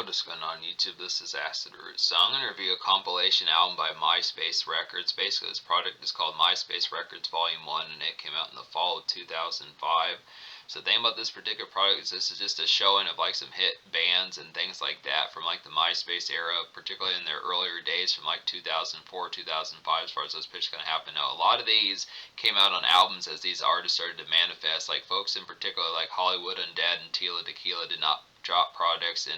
What is going on YouTube? This is Acid Root. So I'm going to review a compilation album by Myspace Records. Basically this product is called Myspace Records Volume 1 and it came out in the fall of 2005. So the thing about this particular product is this is just a showing of like some hit bands and things like that from like the Myspace era, particularly in their earlier days from like 2004, 2005 as far as those pitches going to happen. Now a lot of these came out on albums as these artists started to manifest, like folks in particular like Hollywood Undead and Tila Tequila did not drop products in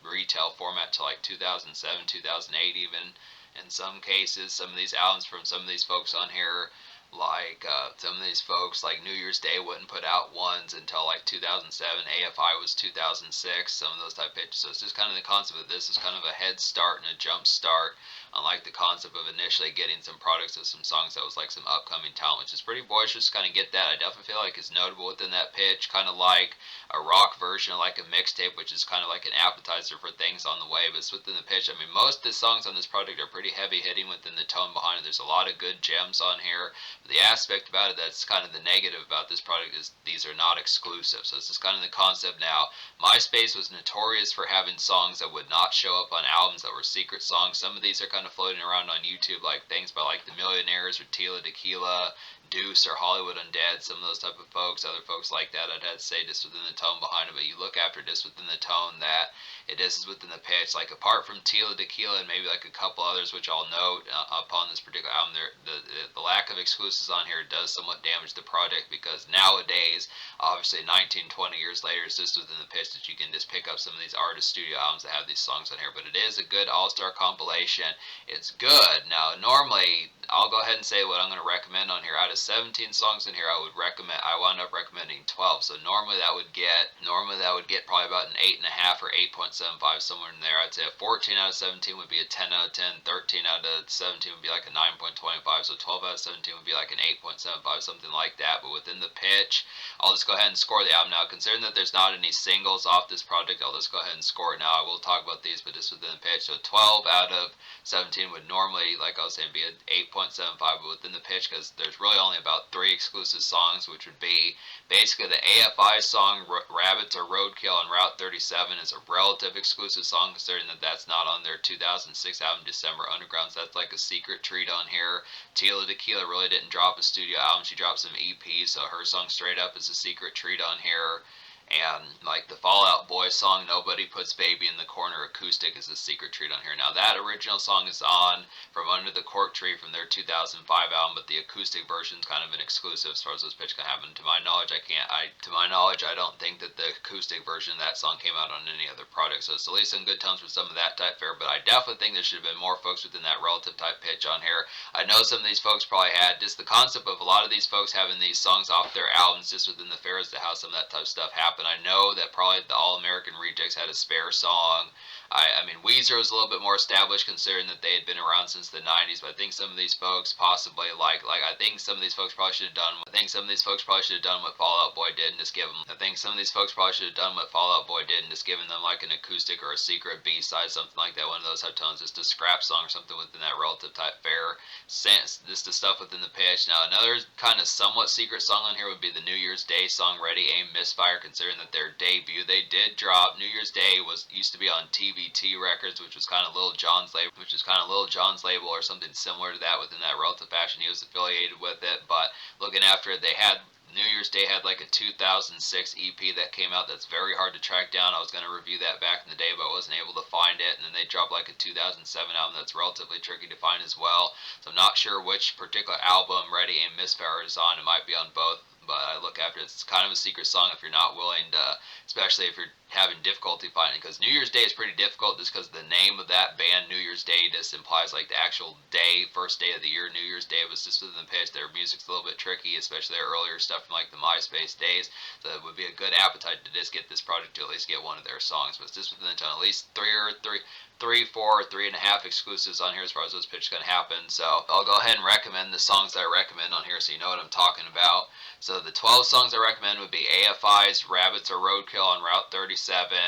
retail format to like 2007, 2008 even. In some cases, some of these albums from some of these folks on here, like some of these folks like New Year's Day wouldn't put out ones until like 2007. AFI was 2006, some of those type pitches. So it's just kind of the concept of this is kind of a head start and a jump start, unlike the concept of initially getting some products of some songs that was like some upcoming talent, which is pretty boisterous to kind of get that. I definitely feel like it's notable within that pitch, kind of like a rock version of like a mixtape, which is kind of like an appetizer for things on the way, but it's within the pitch. I mean, most of the songs on this project are pretty heavy hitting within the tone behind it. There's a lot of good gems on here. But the aspect about it that's kind of the negative about this product is these are not exclusive. So this is kind of the concept now. MySpace was notorious for having songs that would not show up on albums that were secret songs. Some of these are kind of floating around on YouTube, like things by like the Millionaires or Tila Tequila, Deuce or Hollywood Undead, some of those type of folks, other folks like that. I'd have to say just within the tone behind it, but you look after just within the tone that it is within the pitch. Like apart from Tila Tequila and maybe like a couple others, which I'll note upon this particular album, the lack of exclusives on here does somewhat damage the project, because nowadays, obviously 19, 20 years later, it's just within the pitch that you can just pick up some of these artist studio albums that have these songs on here. But it is a good all-star compilation. It's good. Now, normally, I'll go ahead and say what I'm going to recommend on here. Out of 17 songs in here, I wound up recommending 12. So normally that would get probably about an 8.5 or 8.75, somewhere in there. I'd say a 14 out of 17 would be a 10 out of 10. 13 out of 17 would be like a 9.25. So 12 out of 17 would be like an 8.75, something like that. But within the pitch, I'll just go ahead and score the album. Now, considering that there's not any singles off this project, I'll just go ahead and score it now. I will talk about these, but just within the pitch. So 12 out of 17 would normally, like I was saying, be an 8.75, but within the pitch, because there's really only about 3 exclusive songs, which would be basically the AFI song Rabbits or Roadkill on Route 37 is a relative exclusive song, considering that that's not on their 2006 album December Underground, so that's like a secret treat on here. Tila Tequila really didn't drop a studio album, she dropped some EPs, so her song Straight Up is a secret treat on here. And like the Fall Out Boy song, Nobody Puts Baby in the Corner acoustic, is a secret treat on here. Now that original song is on From Under the Cork Tree from their 2005 album, but the acoustic version is kind of an exclusive as far as those pitch can happen. To my knowledge, I don't think that the acoustic version of that song came out on any other product. So it's at least in good tones for some of that type fare, but I definitely think there should have been more folks within that relative type pitch on here. I know some of these folks probably had just the concept of a lot of these folks having these songs off their albums just within the fair as to how some of that type of stuff happened. I know that probably the All-American Rejects had a spare song. I mean, Weezer was a little bit more established considering that they had been around since the 90s, but I think some of these folks possibly I think some of these folks probably should have done what Fall Out Boy did and just give them like an acoustic or a secret B-side, something like that, one of those type tones, just a scrap song or something within that relative type fare sense, just the stuff within the pitch. Now another kind of somewhat secret song on here would be the New Year's Day song Ready Aim Misfire, considering that their debut they did drop. New Year's Day used to be on TVT Records, which was kind of Lil Jon's label or something similar to that within that relative fashion. He was affiliated with it, but looking after it, New Year's Day had like a 2006 EP that came out that's very hard to track down. I was going to review that back in the day, but I wasn't able to find it. And then they dropped like a 2007 album that's relatively tricky to find as well. So I'm not sure which particular album Ready Aim Misfire is on. It might be on both, but I look after it. It's kind of a secret song if you're not willing to, especially if you're having difficulty finding it, because New Year's Day is pretty difficult just because the name of that band, New Year's Day, just implies like the actual day, first day of the year. New Year's Day was just within the pitch. Their music's a little bit tricky, especially their earlier stuff from like the MySpace days, so it would be a good appetite to just get this project to at least get one of their songs, but it's just within the tone. At least 3.5 exclusives on here as far as those pitches can happen. So I'll go ahead and recommend the songs that I recommend on here so you know what I'm talking about. So the 12 songs I recommend would be AFI's Rabbits or Roadkill on Route 37,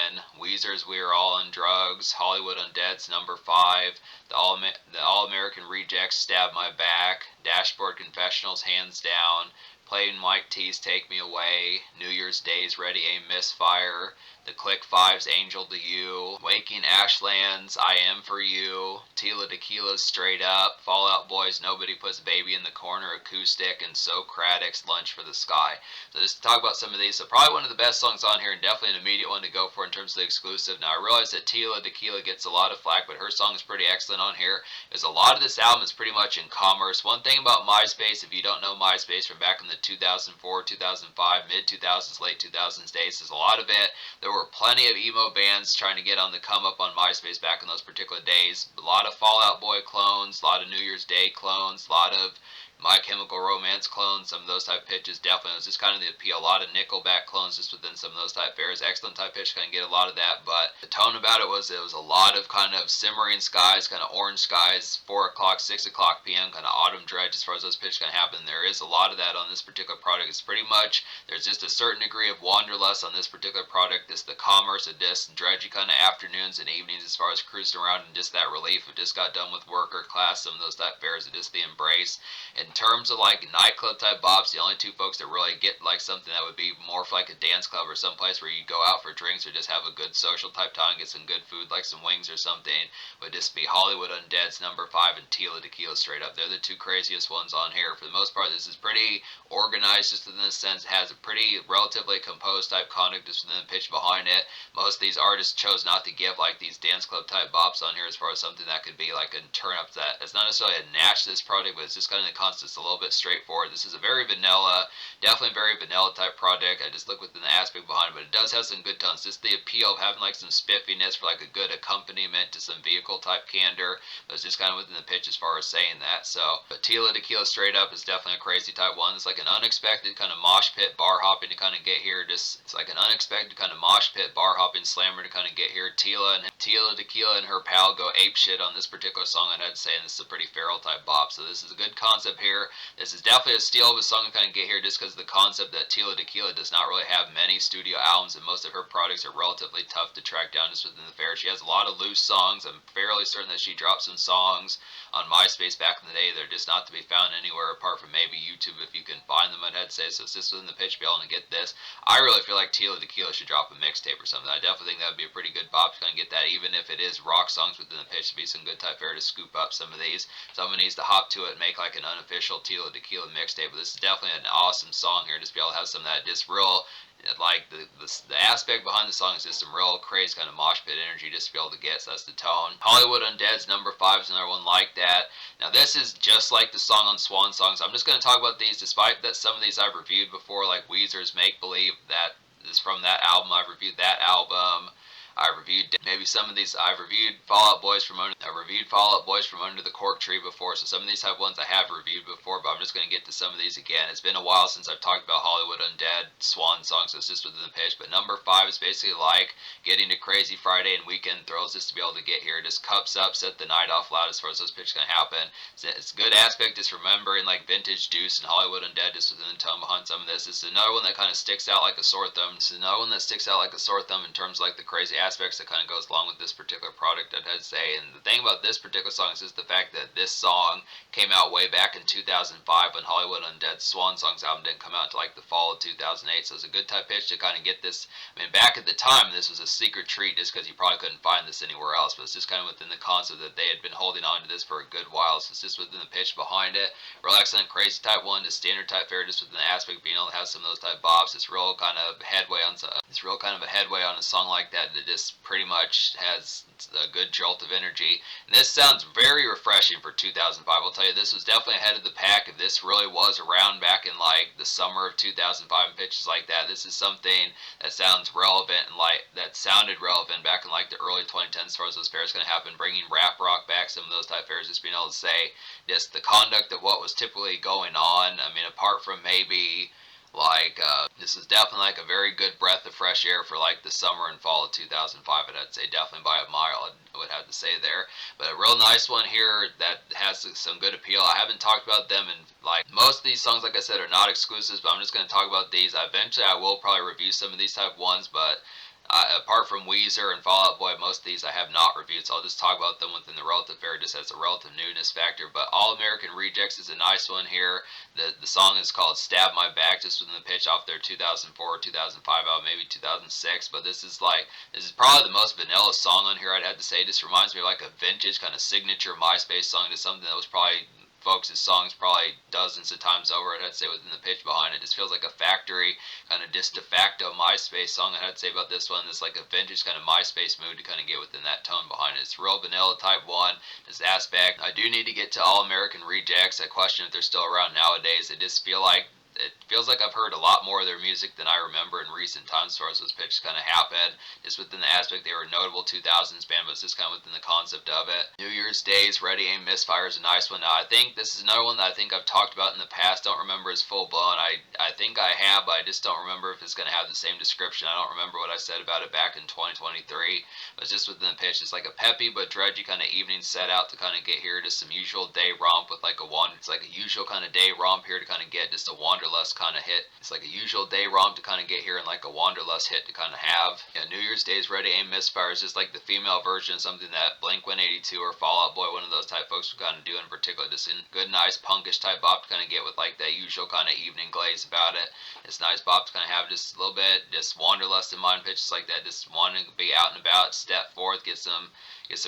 Weezer's We Are All on Drugs, Hollywood Undead's Number 5, the All-American Rejects Stab My Back, Dashboard Confessionals Hands Down, Plain White Tees Take Me Away, New Year's Day's Ready Aim Misfire, The Click Five's Angel to You, Waking Ashlands, I Am For You, Tila Tequila's Straight Up, Fall Out Boy's Nobody Puts Baby in the Corner Acoustic, and Socratic's Lunch for the Sky. So just to talk about some of these, so probably one of the best songs on here and definitely an immediate one to go for in terms of the exclusive. Now I realize that Tila Tequila gets a lot of flack, but her song is pretty excellent on here. Because a lot of this album is pretty much in commerce. One thing about Myspace, if you don't know Myspace from back in the 2004, 2005, mid-2000s, late 2000s days, is a lot of it. There were plenty of emo bands trying to get on the come up on MySpace back in those particular days. A lot of Fall Out Boy clones, a lot of New Year's Day clones, a lot of My Chemical Romance clones, some of those type pitches. Definitely it was just kind of the appeal. A lot of Nickelback clones just within some of those type fares. Excellent type pitch, kind of get a lot of that, but the tone about it was a lot of kind of simmering skies, kind of orange skies, 4 o'clock, 6 o'clock p.m., kind of autumn dredge as far as those pitches can happen. There is a lot of that on this particular product. It's pretty much, there's just a certain degree of wanderlust on this particular product. It's the commerce of this dredgy kind of afternoons and evenings as far as cruising around and just that relief of just got done with work or class, some of those type fares, just the embrace. In terms of like nightclub type bops, the only two folks that really get like something that would be more for like a dance club or someplace where you go out for drinks or just have a good social type time, get some good food like some wings or something, would just be Hollywood Undead's number 5 and Tila Tequila Straight Up. They're the two craziest ones on here. For the most part, this is pretty organized just in this sense. It has a pretty relatively composed type conduct just within the pitch behind it. Most of these artists chose not to give like these dance club type bops on here as far as something that could be like a turn up that it's not necessarily a natch to this product, but it's just kind of the concept. It's a little bit straightforward. This is a very vanilla, definitely very vanilla type project. I just look within the aspect behind it, but it does have some good tones. Just the appeal of having like some spiffiness for like a good accompaniment to some vehicle type candor, but it's just kind of within the pitch as far as saying that. So, but Tila Tequila Straight Up is definitely a crazy type one. It's like an unexpected kind of mosh pit bar hopping to kind of get here. Just it's like an unexpected kind of mosh pit bar hopping slammer to kind of get here. Tila Tequila and her pal go ape shit on this particular song, and I'd say, and this is a pretty feral type bop. So this is a good concept here. This is definitely a steal of a song to kind of get here just because of the concept that Tila Tequila does not really have many studio albums, and most of her products are relatively tough to track down just within the fare. She has a lot of loose songs. I'm fairly certain that she dropped some songs on MySpace back in the day. They're just not to be found anywhere apart from maybe YouTube if you can find them, I'd say. So it's just within the pitch to be able to get this. I really feel like Tila Tequila should drop a mixtape or something. I definitely think that would be a pretty good bop to kind of get that, even if it is rock songs within the pitch, to be some good type fare to scoop up some of these. Someone needs to hop to it and make like an unofficial Tila Tequila mixtape. But this is definitely an awesome song here, just be able to have some of that just real, like the aspect behind the song is just some real crazy kind of mosh pit energy just to be able to get. So that's the tone. Hollywood Undead's number 5 is another one like that. Now this is just like the song on Swan Songs. I'm just going to talk about these despite that some of these I've reviewed before, like Weezer's Make Believe. That is from that album. I've reviewed that album. I reviewed maybe some of these. I've reviewed Fall Out Boys from Under the Cork Tree before, so some of these have ones I have reviewed before, but I'm just going to get to some of these again. It's been a while since I've talked about Hollywood Undead, Swan Song, so it's just within the pitch. But number 5 is basically like getting to Crazy Friday and Weekend Thrills just to be able to get here. Just cups up, set the night off loud as far as those pitches can happen. It's a good aspect just remembering like Vintage Deuce and Hollywood Undead just within the tone behind some of this. It's another one that kind of sticks out like a sore thumb. It's another one that sticks out like a sore thumb in terms of like the crazy aspects that kind of goes along with this particular product, I'd say. And the thing about this particular song is just the fact that this song came out way back in 2005 when Hollywood Undead's Swan Songs album didn't come out until like the fall of 2008. So it's a good type pitch to kind of get this. I mean, back at the time, this was a secret treat just because you probably couldn't find this anywhere else. But it's just kind of within the concept that they had been holding on to this for a good while. So it's just within the pitch behind it. Real excellent, crazy type one, just standard type fare, just within the aspect of being able to have some of those type bops. It's real kind of headway on. It's real kind of a headway on a song like that that just pretty much has a good jolt of energy. And this sounds very refreshing for 2005. I'll tell you, this was definitely ahead of the pack. If this really was around back in like the summer of 2005 and pitches like that, this is something that sounds relevant and like that sounded relevant back in like the early 2010s as far as those fairs going to happen, bringing rap rock back, some of those type fairs, just being able to say just the conduct of what was typically going on. I mean, apart from maybe like this is definitely like a very good breath of fresh air for like the summer and fall of 2005. I'd say definitely by a mile, I would have to say there. But a real nice one here that has some good appeal. I haven't talked about them, and like most of these songs, like I said, are not exclusives, but I'm just going to talk about these. Eventually I will probably review some of these type ones, but Apart from Weezer and Fall Out Boy, most of these I have not reviewed, so I'll just talk about them within the relative fair just as a relative newness factor. But All American Rejects is a nice one here. The song is called Stab My Back, just within the pitch off their 2004, 2005 album, maybe 2006. But this is probably the most vanilla song on here, I'd have to say. This reminds me of like a vintage kind of signature MySpace song, to something that was probably folks' songs probably dozens of times over, I'd say, within the pitch behind it. Just feels like a factory, kind of just de facto MySpace song. I'd say about this one, it's like a vintage kind of MySpace mood to kind of get within that tone behind it. It's real vanilla type one, this aspect. I do need to get to All American Rejects. I question if they're still around nowadays. I just feel like it feels like I've heard a lot more of their music than I remember in recent times as far as those pitches kind of happened. Just within the aspect, they were a notable 2000s band, but it's just kind of within the concept of it. New Year's Days, Ready Aim Misfire is a nice one. Now, I think this is another one that I think I've talked about in the past. Don't remember as full blown. I think I have, but I just don't remember if it's going to have the same description. I don't remember what I said about it back in 2023. But it's just within the pitch. It's like a peppy but dredgy kind of evening set out to kind of get here. Just some usual day romp with like it's like a usual kind of day romp here to kind of get just a wanderlust kind of hit. It's like a usual day romp to kind of get here and like a wanderlust hit to kind of have. Yeah, New Year's Day's Ready Aim Misfire is just like the female version of something that Blink-182 or Fall Out Boy, one of those type folks would kind of do in particular. Just in good, nice, punkish type bop to kind of get with like that usual kind of evening glaze about it. It's nice bop to kind of have just a little bit, just wanderlust in mind, pitches like that, just wanting to be out and about, step forth, get some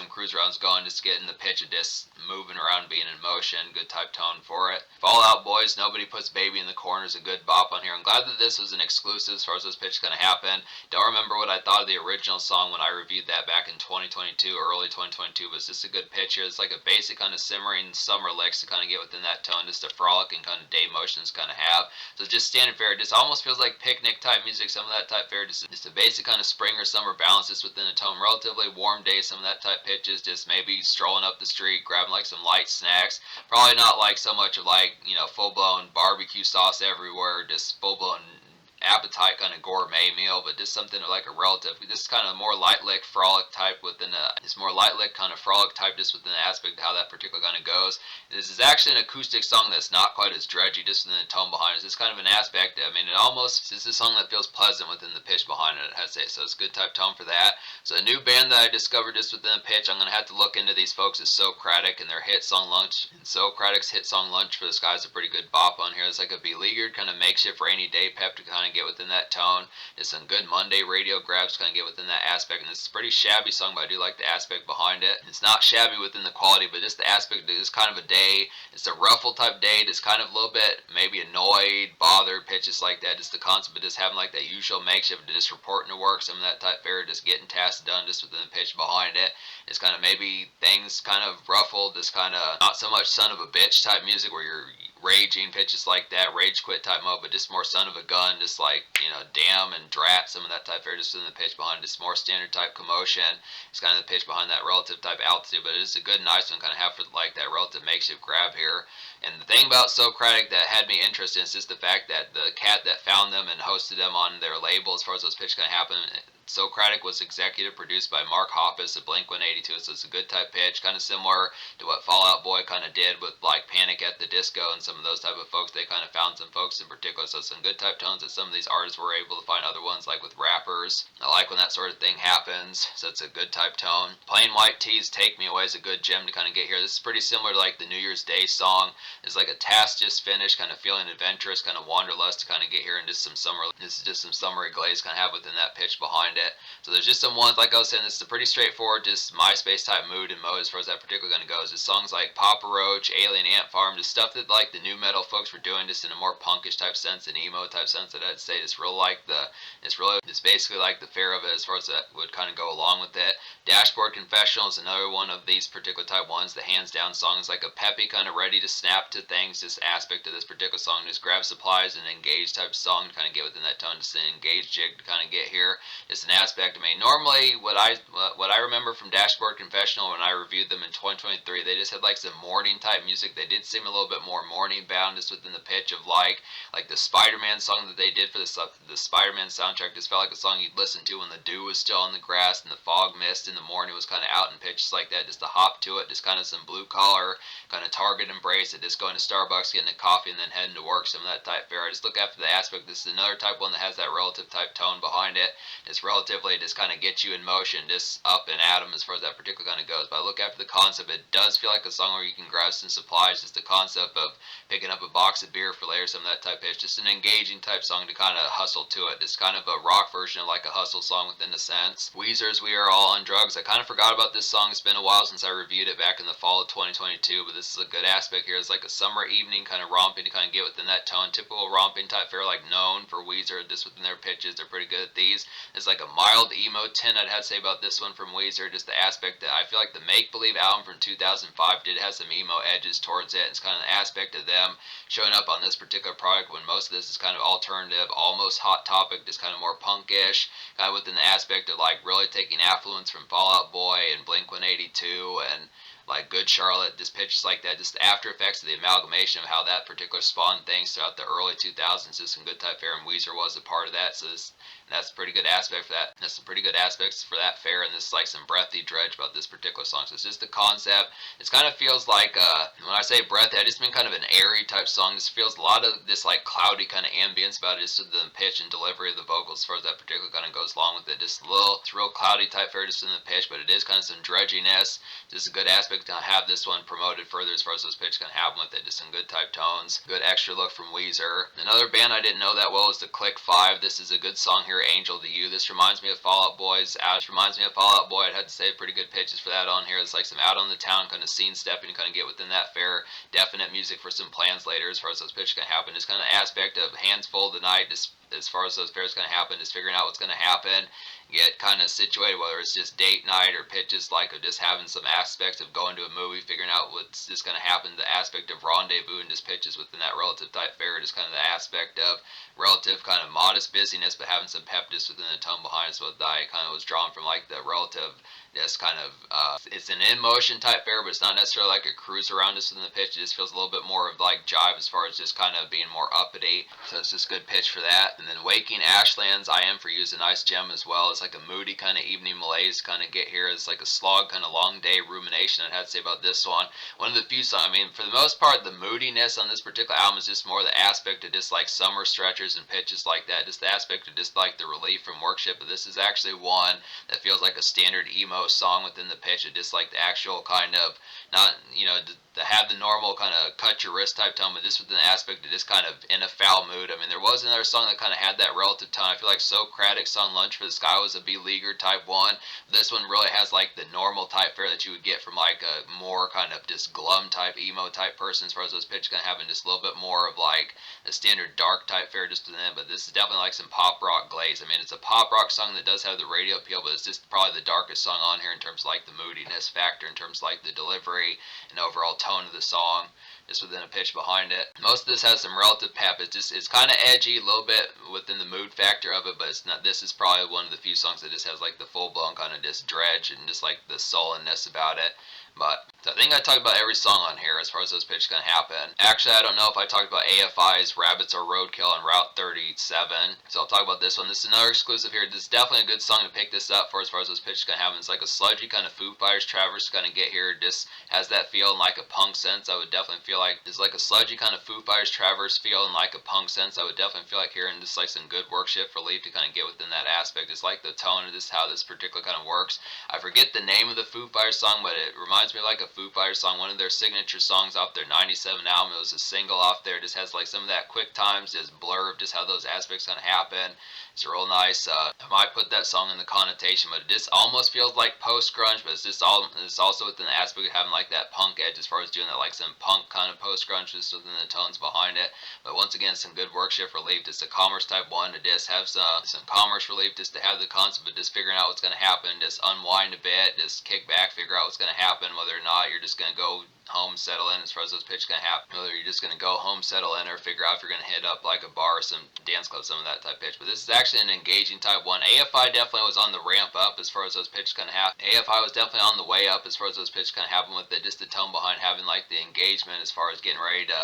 cruise rounds going, just getting the pitch of just moving around, being in motion, good type tone for it. Fall Out Boys, Nobody Puts Baby in the Corner is a good bop on here. I'm glad that this was an exclusive as far as this pitch going to happen. Don't remember what I thought of the original song when I reviewed that back in 2022, early 2022, but it's just a good pitch here. It's like a basic kind of simmering summer licks to kind of get within that tone, just a frolic and kind of day motions kind of have. So just standard fare, just almost feels like picnic type music, some of that type fare, just a basic kind of spring or summer balance just within the tone. Relatively warm day, some of that type pitches, just maybe strolling up the street, grabbing like some light snacks. Probably not like so much of like, full blown barbecue sauce everywhere, just full blown appetite kind of gourmet meal, but just something like a relative, just kind of more light lick frolic type within it's more light lick kind of frolic type just within the aspect of how that particular kind of goes. This is actually an acoustic song that's not quite as dredgy, just within the tone behind it. It's kind of an aspect, I mean, it's a song that feels pleasant within the pitch behind it, I have to say, so it's a good type tone for that. So a new band that I discovered just within the pitch, I'm going to have to look into these folks, is Socratic and their hit song Lunch. And Socratic's hit song Lunch for the Sky is a pretty good bop on here. It's like a beleaguered kind of makeshift rainy day pep to kind of get within that tone. It's some good Monday radio grabs to kind of get within that aspect, and it's a pretty shabby song, but I do like the aspect behind it. It's not shabby within the quality, but just the aspect is kind of a day. It's a ruffle type day. It's kind of a little bit maybe annoyed, bothered, pitches like that. Just the concept of just having like that usual makeshift, just reporting to work, some of that type fare, just getting tasks done just within the pitch behind it. It's kind of maybe things kind of ruffled, just kind of not so much son of a bitch type music where you're raging, pitches like that, rage quit type mode, but just more son of a gun, just like, damn and drat, some of that type fare, just in the pitch behind it. It's more standard type commotion. It's kind of the pitch behind that relative type altitude, but it's a good, nice one kind of have for like that relative makeshift grab here. And the thing about Socratic that had me interested is just the fact that the cat that found them and hosted them on their label, as far as those pitches kind of happen, Socratic was executive produced by Mark Hoppus of Blink-182, so it's a good type pitch, kind of similar to what Fall Out Boy kind of did with like Panic at the Disco and some of those type of folks. They kind of found some folks in particular, so some good type tones that some of these artists were able to find other ones, like with rappers. I like when that sort of thing happens, so it's a good type tone. Plain White Tees Take Me Away is a good gem to kind of get here. This is pretty similar to like the New Year's Day song. It's like a task just finished, kind of feeling adventurous, kind of wanderlust to kind of get here, and just some summery glaze kind of have within that pitch behind it. So there's just some ones, like I was saying, this is a pretty straightforward, just MySpace type mood and mode as far as that particular going to go. Just songs like Papa Roach, Alien Ant Farm, just stuff that like the new metal folks were doing, just in a more punkish type sense and emo type sense. That I'd say it's basically like the fare of it as far as that would kind of go along with it. Dashboard Confessional is another one of these particular type ones. The hands down song is like a peppy kind of ready to snap to things, just aspect of this particular song. Just grab supplies and engage type song to kind of get within that tone, just an engage jig to kind of get here. It's an aspect. I mean, normally what I remember from Dashboard Confessional when I reviewed them in 2023, they just had like some morning type music. They did seem a little bit more morning bound, just within the pitch of like the Spider-Man song that they did for the Spider-Man soundtrack. Just felt like a song you'd listen to when the dew was still on the grass and the fog mist in the morning was kind of out in pitches like that. Just a hop to it, just kind of some blue collar kind of Target embrace. It just going to Starbucks, getting a coffee, and then heading to work, some of that type fare. I just look after the aspect. This is another type one that has that relative type tone behind it. It's relatively just kind of gets you in motion, just up and at 'em as far as that particular kind of goes. But I look after the concept. It does feel like a song where you can grab some supplies. Just the concept of picking up a box of beer for later, some of that type pitch. Just an engaging type song to kind of hustle to it. It's kind of a rock version of like a hustle song within a sense. Weezer's We Are All on Drugs. I kind of forgot about this song. It's been a while since I reviewed it back in the fall of 2022, but this is a good aspect here. It's like a summer evening kind of romping to kind of get within that tone. Typical romping type fare, like known for Weezer, just within their pitches. They're pretty good at these. It's like a mild emo 10 I'd have to say about this one from Weezer. Just the aspect that I feel like the Make Believe album from 2005 did have some emo edges towards it. It's kind of an aspect of them showing up on this particular product when most of this is kind of alternative, almost Hot Topic, just kind of more punkish, kind of within the aspect of like really taking affluence from Fall Out Boy and Blink-182 and like Good Charlotte, just pitches like that, just the after effects of the amalgamation of how that particular spawned things throughout the early 2000s. Just some good type fare, and Weezer was a part of that, so that's a pretty good aspect for that. That's some pretty good aspects for that fare, and this like some breathy dredge about this particular song. So it's just the concept. It kind of feels like, when I say breathy, I just mean kind of an airy type song. This feels a lot of this like cloudy kind of ambience about it, just with the pitch and delivery of the vocals as far as that particular kind of goes along with it. Just a little, it's real cloudy type fare just in the pitch, but it is kind of some dredginess. Just a good aspect to have this one promoted further as far as those pitches can happen with it. Just some good type tones. Good extra look from Weezer. Another band I didn't know that well is the Click 5. This is a good song here, Angel to You. This reminds me of Fall Out Boy's. This reminds me of Fall Out Boy. I'd have to say pretty good pitches for that on here. It's like some out on the town kind of scene stepping to kind of get within that fare. Definite music for some plans later as far as those pitches can happen. Just kind of aspect of hands full of the night, just as far as those pairs going to happen, just figuring out what's going to happen, get kind of situated, whether it's just date night or pitches like of just having some aspects of going to a movie, figuring out what's just going to happen, the aspect of rendezvous and just pitches within that relative type fare, just kind of the aspect of relative kind of modest busyness, but having some pep just within the tone behind it. So I kind of was drawn from like the relative, just kind of, it's an in motion type fare, but it's not necessarily like a cruise around us within the pitch. It just feels a little bit more of like jive as far as just kind of being more uppity. So it's just good pitch for that. And then Waking Ashlands, I Am For You is a nice gem as well. It's like a moody kind of evening malaise kind of get here. It's like a slog kind of long day rumination I'd have to say about this one. One of the few songs, I mean, for the most part, the moodiness on this particular album is just more the aspect of just like summer stretchers and pitches like that. Just the aspect of just like the relief from worship. But this is actually one that feels like a standard emo song within the pitch. It just like the actual kind of, not, you know, to have the normal kind of cut your wrist type tone, but this with an aspect of just kind of in a foul mood. I mean, there was another song that kind of had that relative tone. I feel like Socratic's song Lunch for the Sky was a B-leaguer type one. This one really has like the normal type fare that you would get from like a more kind of just glum type, emo type person as far as those pitches kind of having just a little bit more of like a standard dark type fare just within it. But this is definitely like some pop rock glaze. I mean, it's a pop rock song that does have the radio appeal, but it's just probably the darkest song on here in terms of like the moodiness factor, in terms of like the delivery and overall tone of the song, just within a pitch behind it. Most of this has some relative pep. It's kind of edgy, a little bit within the mood factor of it, but it's not. This is probably one of the few songs that just has like the full blown kind of just dredge and just like the sullenness about it. But I think I talked about every song on here as far as those pitches can happen. Actually, I don't know if I talked about AFI's Rabbits Are Roadkill on Route 37, so I'll talk about this one. This is another exclusive here. This is definitely a good song to pick this up for as far as those pitches can happen. It's like a sludgy kind of Foo Fighters Traverse kind of get here. Just has that feel in like a punk sense. I would definitely feel like it's like a sludgy kind of Foo Fighters Traverse feel in like a punk sense. I would definitely feel like hearing just like some good work shift relief to kind of get within that aspect. It's like the tone of this, how this particular kind of works. I forget the name of the Foo Fighters song, but it reminds me of like a Foo Fighters song, one of their signature songs off their 97 album. It was a single off there. It just has like some of that quick times, just blur of just how those aspects kind of happen. It's real nice. I might put that song in the connotation, but it just almost feels like post-grunge, but it's also within the aspect of having like that punk edge as far as doing that like some punk kind of post-grunge just within the tones behind it. But once again, some good work shift relief. It's a commerce type one to just have some commerce relief, just to have the concept of just figuring out what's going to happen, just unwind a bit, just kick back, figure out what's going to happen, whether or not you're just going to go home, settle in as far as those pitches can happen. Whether you're just going to go home, settle in, or figure out if you're going to hit up like a bar or some dance club, some of that type pitch. But this is actually an engaging type one. AFI definitely was on the ramp up as far as those pitches kind of happen. AFI was definitely on the way up as far as those pitches kind of happen with it. Just the tone behind having like the engagement as far as getting ready to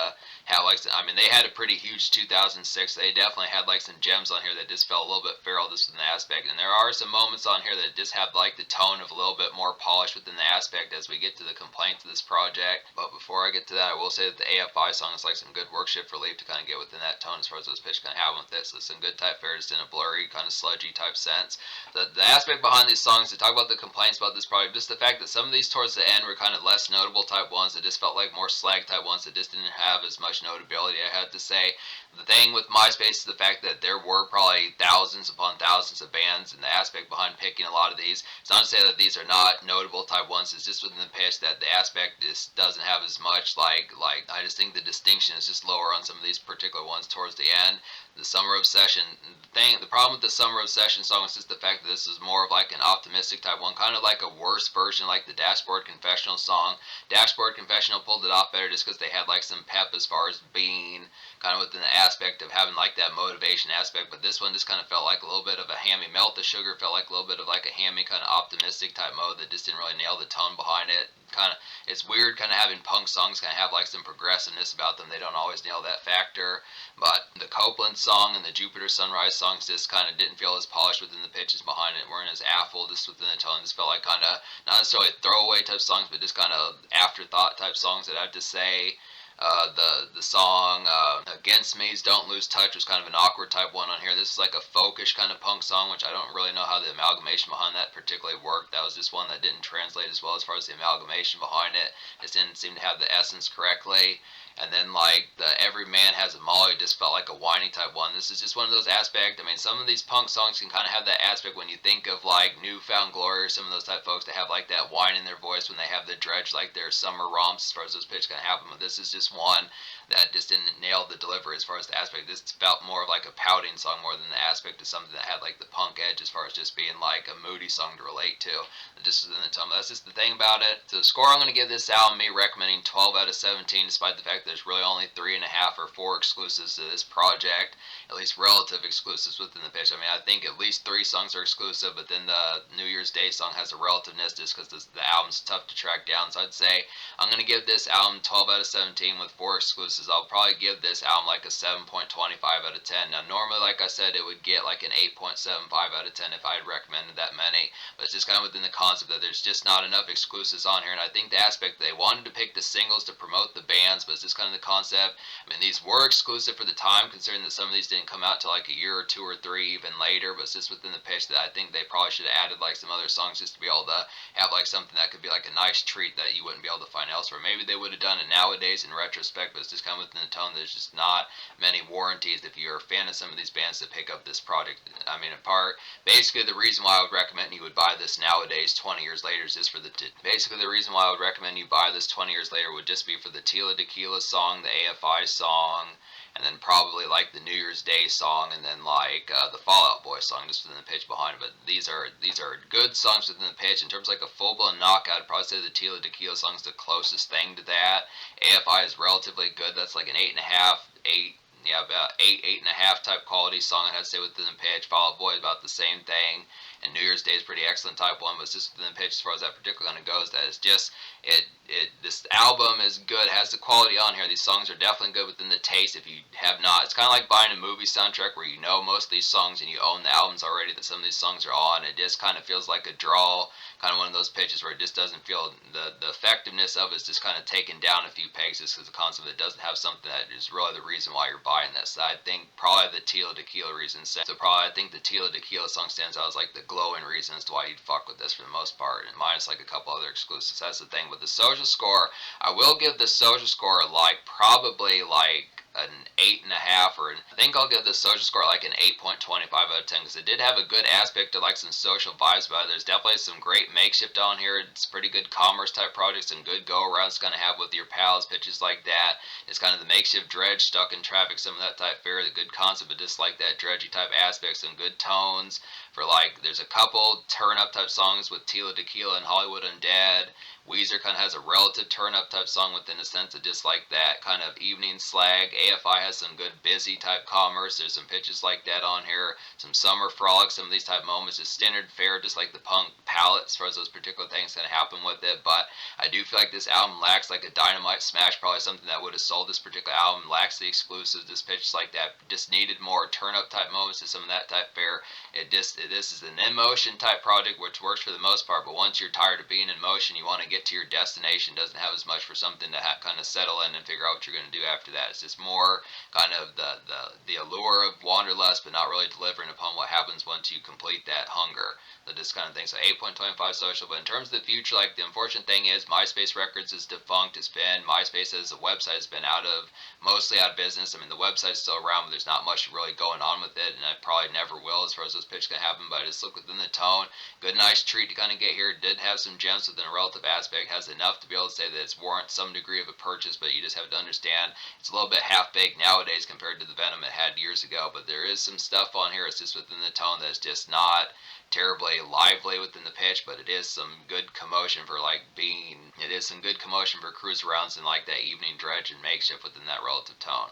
have like, I mean, they had a pretty huge 2006. They definitely had like some gems on here that just felt a little bit feral just in the aspect. And there are some moments on here that just have like the tone of a little bit more polish within the aspect as we get to the complaints of this project. project. But before I get to that, I will say that the AFI song is like some good work shift relief to kind of get within that tone as far as those pitches kind of have with it. So some good type fair just in a blurry, kind of sludgy type sense. The aspect behind these songs, to talk about the complaints about this project, just the fact that some of these towards the end were kind of less notable type ones that just felt like more slag type ones that just didn't have as much notability, I had to say. The thing with Myspace is the fact that there were probably thousands upon thousands of bands, and the aspect behind picking a lot of these, it's not to say that these are not notable type ones, it's just within the pitch that the aspect just doesn't have as much, like I just think the distinction is just lower on some of these particular ones towards the end. The Summer Obsession the problem with the Summer Obsession song is just the fact that this is more of like an optimistic type one, kind of like a worse version, like the Dashboard Confessional song. Dashboard Confessional pulled it off better just because they had like some pep as far as being kind of within the aspect of having like that motivation aspect, but this one just kind of felt like a little bit of a hammy. Melt the Sugar felt like a little bit of like a hammy kind of optimistic type mode that just didn't really nail the tone behind it. Kind of, it's weird kind of having punk songs kind of have like some progressiveness about them. They don't always nail that factor. But the Copeland song and the Jupiter Sunrise songs just kind of didn't feel as polished within the pitches behind it, weren't as affable just within the tone. Just felt like kind of not necessarily throwaway type songs, but just kind of afterthought type songs that I have to say. The song Against Me's Don't Lose Touch was kind of an awkward type one on here. This is like a folkish kind of punk song, which I don't really know how the amalgamation behind that particularly worked. That was just one that didn't translate as well as far as the amalgamation behind it. It didn't seem to have the essence correctly. And then like the Every Man Has a Molly just felt like a whiny type one. This is just one of those aspects. I mean, some of these punk songs can kind of have that aspect when you think of like Newfound Glory or some of those type folks that have like that whine in their voice when they have the dredge, like their summer romps as far as those pitch kind of happen. But this is just one that just didn't nail the delivery as far as the aspect. This felt more of like a pouting song more than the aspect of something that had like the punk edge as far as just being like a moody song to relate to. Just within the tone. That's just the thing about it. So the score I'm going to give this album, me recommending 12 out of 17, despite the fact that there's really only 3.5 or 4 exclusives to this project, at least relative exclusives within the pitch. I mean, I think at least 3 songs are exclusive, but then the New Year's Day song has a relativeness just because the album's tough to track down. So I'd say I'm going to give this album 12 out of 17 with 4 exclusives. I'll probably give this album like a 7.25 out of 10. Now, normally, like I said, it would get like an 8.75 out of 10 if I had recommended that many, but it's just kind of within the concept that there's just not enough exclusives on here. And I think the aspect they wanted to pick the singles to promote the bands, but it's just kind of the concept. I mean, these were exclusive for the time, considering that some of these didn't come out till like a year or 2 or 3 even later, but it's just within the pitch that I think they probably should have added like some other songs just to be able to have like something that could be like a nice treat that you wouldn't be able to find elsewhere. Maybe they would have done it nowadays in retrospect, but it's just kind of within the tone. There's just not many warranties if you're a fan of some of these bands to pick up this project. I mean, basically the reason why I would recommend you would buy this nowadays 20 years later is just for basically the reason why I would recommend you buy this 20 years later would just be for the Tila Tequila song, the AFI song, and then probably like the New Year's Day song, and then like the Fall Out Boy song just within the pitch behind it. But these are good songs within the pitch. In terms of like a full-blown knockout, I'd probably say the Tila Tequila song is the closest thing to that. AFI is relatively good. That's like an 8.5, 8. Yeah, about 8.5 type quality song, I'd say within the pitch. Fall Out Boy is about the same thing. And New Year's Day is pretty excellent type one, but it's just within the pitch as far as that particular kind of goes. That it's just this album is good, has the quality on here. These songs are definitely good within the taste. If you have not, it's kind of like buying a movie soundtrack where you know most of these songs and you own the albums already that some of these songs are on. It just kind of feels like a draw, kind of one of those pitches where it just doesn't feel the effectiveness of it is just kind of taken down a few pegs just because the concept of it doesn't have something that is really the reason why you're buying this. I think probably the Tila Tequila reason. So probably I think the Tila Tequila song stands out as like the glowing reason as to why you'd fuck with this for the most part, and minus like a couple other exclusives. That's the thing. With the social score, I will give the social score like probably like an 8.5, or I think I'll give the social score like an 8.25 out of 10 because it did have a good aspect to like some social vibes about it. There's definitely some great makeshift on here. It's pretty good commerce type projects and good go arounds kind of have with your pals, pitches like that. It's kind of the makeshift dredge stuck in traffic, some of that type fare, the good concept, but just like that dredgy type aspect, some good tones for like, there's a couple turn up type songs with Tila Tequila and Hollywood Undead. Weezer kind of has a relative turn-up type song within the sense of just like that kind of evening slag. AFI has some good busy type commerce. There's some pitches like that on here. Some summer frolic, some of these type moments. Just standard fare, just like the punk palette as far as those particular things that happen with it. But I do feel like this album lacks like a dynamite smash, probably something that would have sold this particular album. Lacks the exclusives, just pitches like that. Just needed more turn-up type moments to some of that type fare. It this is an in-motion type project, which works for the most part, but once you're tired of being in motion, you want to get to your destination. Doesn't have as much for something to kind of settle in and figure out what you're going to do after that. It's just more kind of the allure of wanderlust, but not really delivering upon what happens once you complete that hunger. So this kind of thing. So 8.25 social. But in terms of the future, like, the unfortunate thing is Myspace Records is defunct. It's been, Myspace as a website has been mostly out of business. I mean, the website's still around, but there's not much really going on with it, and I probably never will as far as this pitch can happen. But I just look within the tone. Good, nice treat to kind of get here. It did have some gems within a relative aspect. Has enough to be able to say that it's warrants some degree of a purchase, but you just have to understand it's a little bit half-baked nowadays compared to the Venom it had years ago. But there is some stuff on here. It's just within the tone that's just not terribly lively within the pitch, but it is some good commotion for it is some good commotion for cruise arounds and like that evening dredge and makeshift within that relative tone.